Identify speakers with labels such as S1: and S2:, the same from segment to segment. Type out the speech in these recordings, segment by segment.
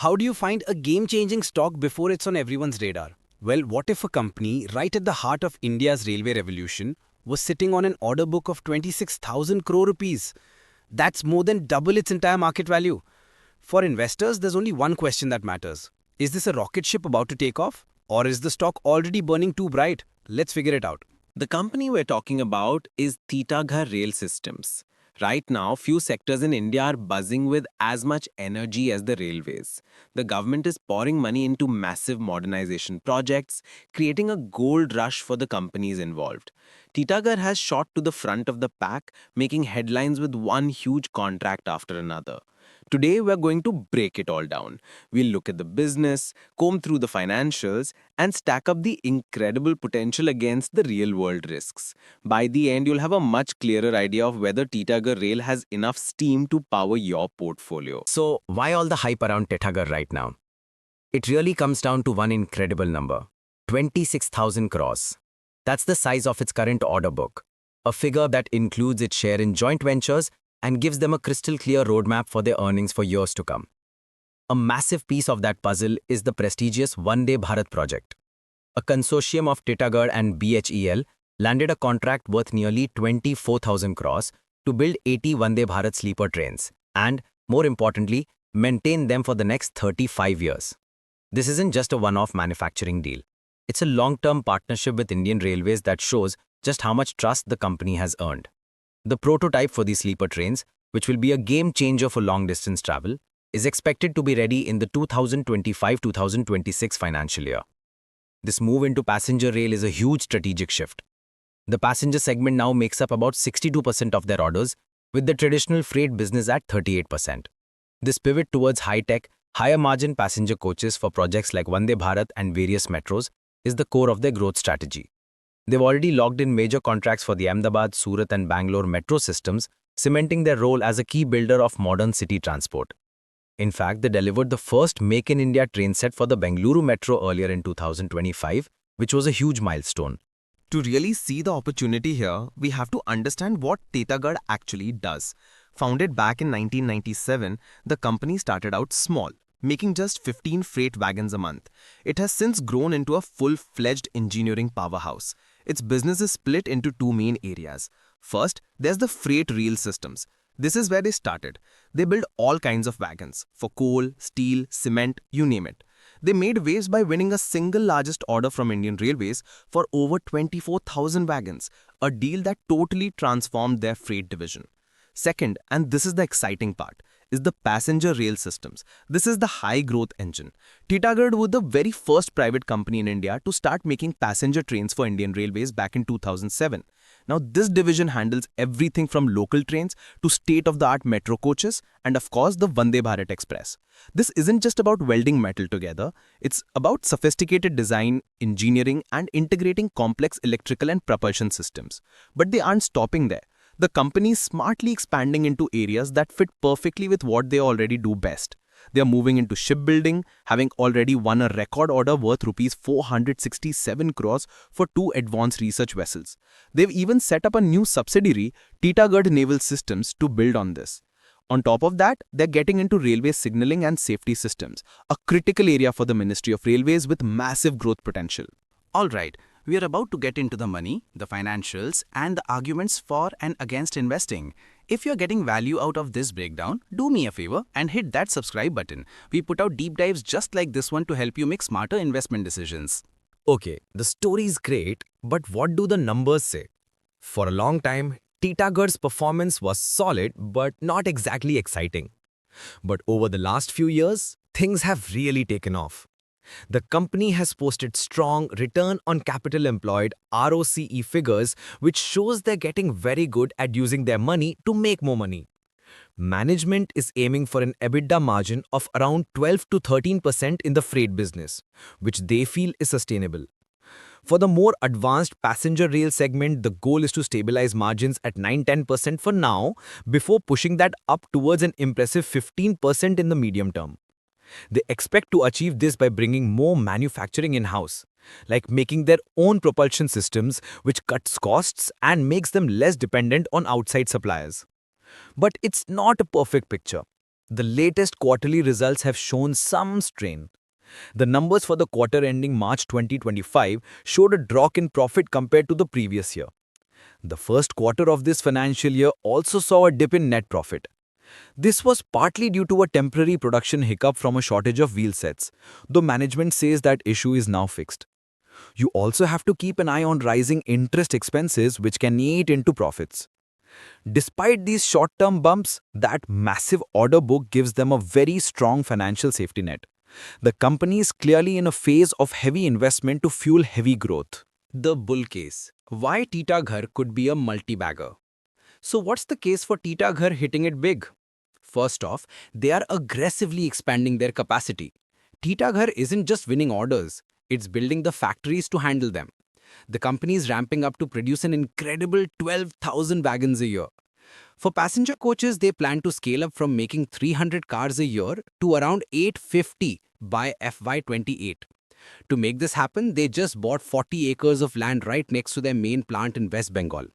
S1: How do you find a game-changing stock before it's on everyone's radar? Well, what if a company right at the heart of India's railway revolution was sitting on an order book of 26,000 crore rupees? That's more than double its entire market value. For investors, there's only one question that matters. Is this a rocket ship about to take off? Or is the stock already burning too bright? Let's figure it out.
S2: The company we're talking about is Titagarh Rail Systems. Right now, few sectors in India are buzzing with as much energy as the railways. The government is pouring money into massive modernization projects, creating a gold rush for the companies involved. Titagarh has shot to the front of the pack, making headlines with one huge contract after another. Today, we're going to break it all down. We'll look at the business, comb through the financials, and stack up the incredible potential against the real-world risks. By the end, you'll have a much clearer idea of whether Titagarh Rail has enough steam to power your portfolio.
S3: So, why all the hype around Titagarh right now? It really comes down to one incredible number, 26,000 crores. That's the size of its current order book, a figure that includes its share in joint ventures and gives them a crystal clear roadmap for their earnings for years to come. A massive piece of that puzzle is the prestigious Vande Bharat project. A consortium of Titagarh and BHEL landed a contract worth nearly 24,000 crores to build 80 Vande Bharat sleeper trains and, more importantly, maintain them for the next 35 years. This isn't just a one-off manufacturing deal. It's a long-term partnership with Indian Railways that shows just how much trust the company has earned. The prototype for these sleeper trains, which will be a game changer for long-distance travel, is expected to be ready in the 2025-2026 financial year. This move into passenger rail is a huge strategic shift. The passenger segment now makes up about 62% of their orders, with the traditional freight business at 38%. This pivot towards high-tech, higher-margin passenger coaches for projects like Vande Bharat and various metros is the core of their growth strategy. They've already locked in major contracts for the Ahmedabad, Surat and Bangalore metro systems, cementing their role as a key builder of modern city transport. In fact, they delivered the first Make in India train set for the Bengaluru metro earlier in 2025, which was a huge milestone.
S4: To really see the opportunity here, we have to understand what Titagarh actually does. Founded back in 1997, the company started out small, making just 15 freight wagons a month. It has since grown into a full-fledged engineering powerhouse. Its business is split into two main areas. First, there's the freight rail systems. This is where they started. They build all kinds of wagons for coal, steel, cement, you name it. They made waves by winning a single largest order from Indian Railways for over 24,000 wagons, a deal that totally transformed their freight division. Second, and this is the exciting part, is the passenger rail systems. This is the high-growth engine. Titagarh was the very first private company in India to start making passenger trains for Indian Railways back in 2007. Now, this division handles everything from local trains to state-of-the-art metro coaches and, of course, the Vande Bharat Express. This isn't just about welding metal together. It's about sophisticated design, engineering, and integrating complex electrical and propulsion systems. But they aren't stopping there. The company is smartly expanding into areas that fit perfectly with what they already do best. They are moving into shipbuilding, having already won a record order worth Rs 467 crores for two advanced research vessels. They've even set up a new subsidiary, Titagarh Naval Systems, to build on this. On top of that, they're getting into railway signaling and safety systems, a critical area for the Ministry of Railways with massive growth potential.
S1: Alright, we are about to get into the money, the financials, and the arguments for and against investing. If you're getting value out of this breakdown, do me a favor and hit that subscribe button. We put out deep dives just like this one to help you make smarter investment decisions.
S3: Okay, the story is great, but what do the numbers say? For a long time, Titagarh's performance was solid but not exactly exciting. But over the last few years, things have really taken off. The company has posted strong return on capital employed (ROCE) figures, which shows they're getting very good at using their money to make more money. Management is aiming for an EBITDA margin of around 12 to 13% in the freight business, which they feel is sustainable. For the more advanced passenger rail segment, the goal is to stabilize margins at 9-10% for now, before pushing that up towards an impressive 15% in the medium term. They expect to achieve this by bringing more manufacturing in-house, like making their own propulsion systems, which cuts costs and makes them less dependent on outside suppliers. But it's not a perfect picture. the latest quarterly results have shown some strain. The numbers for the quarter ending March 2025 showed a drop in profit compared to the previous year. The first quarter of this financial year also saw a dip in net profit. This was partly due to a temporary production hiccup from a shortage of wheel sets, though management says that issue is now fixed. You also have to keep an eye on rising interest expenses which can eat into profits. Despite these short-term bumps, that massive order book gives them a very strong financial safety net. The company is clearly in a phase of heavy investment to fuel heavy growth.
S1: The bull case. Why Titagarh could be a multi-bagger? So what's the case for Titagarh hitting it big? First off, they are aggressively expanding their capacity. Titagarh isn't just winning orders, it's building the factories to handle them. The company is ramping up to produce an incredible 12,000 wagons a year. For passenger coaches, they plan to scale up from making 300 cars a year to around 850 by FY28. To make this happen, they just bought 40 acres of land right next to their main plant in West Bengal.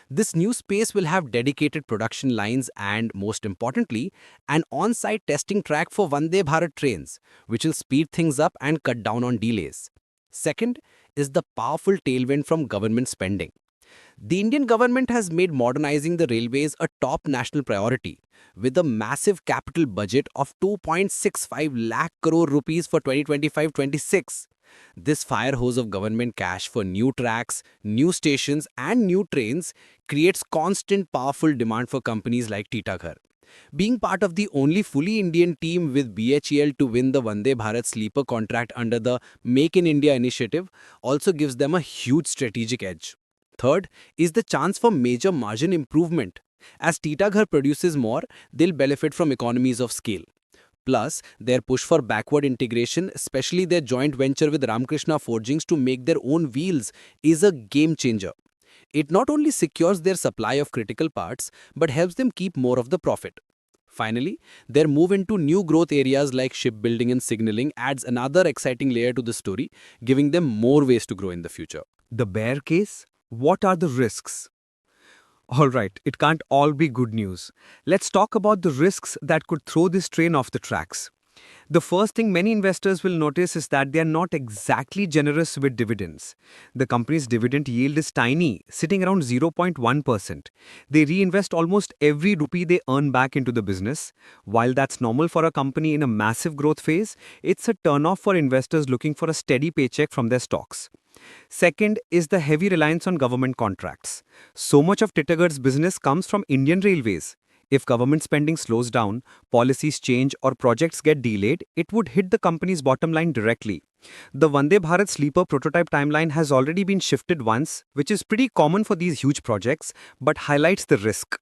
S1: This new space will have dedicated production lines and, most importantly, an on-site testing track for Vande Bharat trains, which will speed things up and cut down on delays. Second is the powerful tailwind from government spending. The Indian government has made modernizing the railways a top national priority, with a massive capital budget of 2.65 lakh crore rupees for 2025-26. This fire hose of government cash for new tracks, new stations and new trains creates constant powerful demand for companies like Titagarh. Being part of the only fully Indian team with BHEL to win the Vande Bharat sleeper contract under the Make in India initiative also gives them a huge strategic edge. Third is the chance for major margin improvement. As Titagarh produces more, they'll benefit from economies of scale. Plus, their push for backward integration, especially their joint venture with Ramkrishna Forgings to make their own wheels, is a game changer. It not only secures their supply of critical parts, but helps them keep more of the profit. Finally, their move into new growth areas like shipbuilding and signaling adds another exciting layer to the story, giving them more ways to grow in the future.
S5: The bear case? What are the risks? Alright, it can't all be good news. Let's talk about the risks that could throw this train off the tracks. The first thing many investors will notice is that they are not exactly generous with dividends. The company's dividend yield is tiny, sitting around 0.1%. They reinvest almost every rupee they earn back into the business. While that's normal for a company in a massive growth phase, it's a turnoff for investors looking for a steady paycheck from their stocks. Second is the heavy reliance on government contracts. So much of Titagarh's business comes from Indian Railways. If government spending slows down, policies change or projects get delayed, it would hit the company's bottom line directly. The Vande Bharat sleeper prototype timeline has already been shifted once, which is pretty common for these huge projects, but highlights the risk.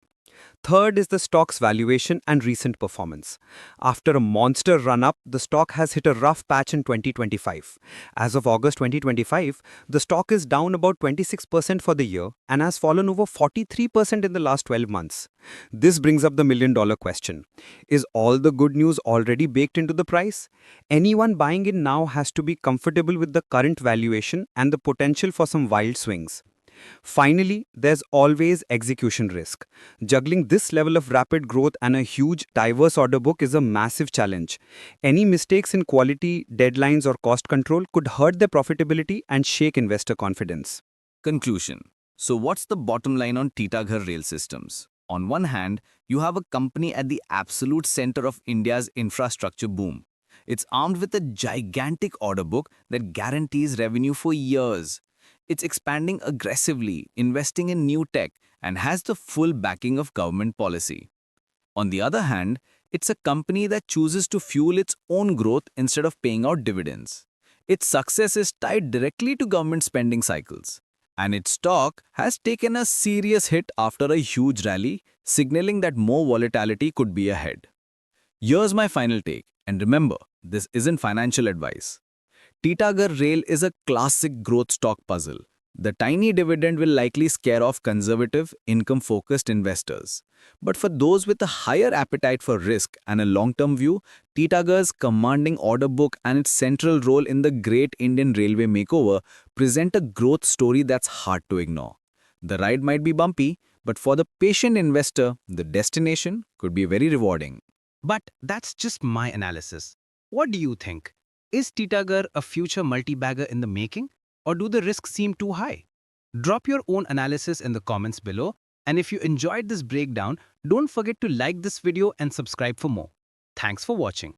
S5: Third is the stock's valuation and recent performance. After a monster run-up, the stock has hit a rough patch in 2025. As of August 2025, the stock is down about 26% for the year and has fallen over 43% in the last 12 months. This brings up the million-dollar question. Is all the good news already baked into the price? Anyone buying in now has to be comfortable with the current valuation and the potential for some wild swings. Finally, there's always execution risk. Juggling this level of rapid growth and a huge, diverse order book is a massive challenge. Any mistakes in quality, deadlines, or cost control could hurt their profitability and shake investor confidence.
S6: Conclusion. So what's the bottom line on Titagarh Rail Systems? On one hand, you have a company at the absolute center of India's infrastructure boom. It's armed with a gigantic order book that guarantees revenue for years. It's expanding aggressively, investing in new tech, and has the full backing of government policy. On the other hand, it's a company that chooses to fuel its own growth instead of paying out dividends. Its success is tied directly to government spending cycles, and its stock has taken a serious hit after a huge rally, signaling that more volatility could be ahead. Here's my final take, and remember, this isn't financial advice. Titagarh Rail is a classic growth stock puzzle. The tiny dividend will likely scare off conservative, income-focused investors. But for those with a higher appetite for risk and a long-term view, Titagarh's commanding order book and its central role in the great Indian railway makeover present a growth story that's hard to ignore. The ride might be bumpy, but for the patient investor, the destination could be very rewarding.
S1: But that's just my analysis. What do you think? Is Titagarh a future multi-bagger in the making, or do the risks seem too high? Drop your own analysis in the comments below, and if you enjoyed this breakdown, don't forget to like this video and subscribe for more. Thanks for watching.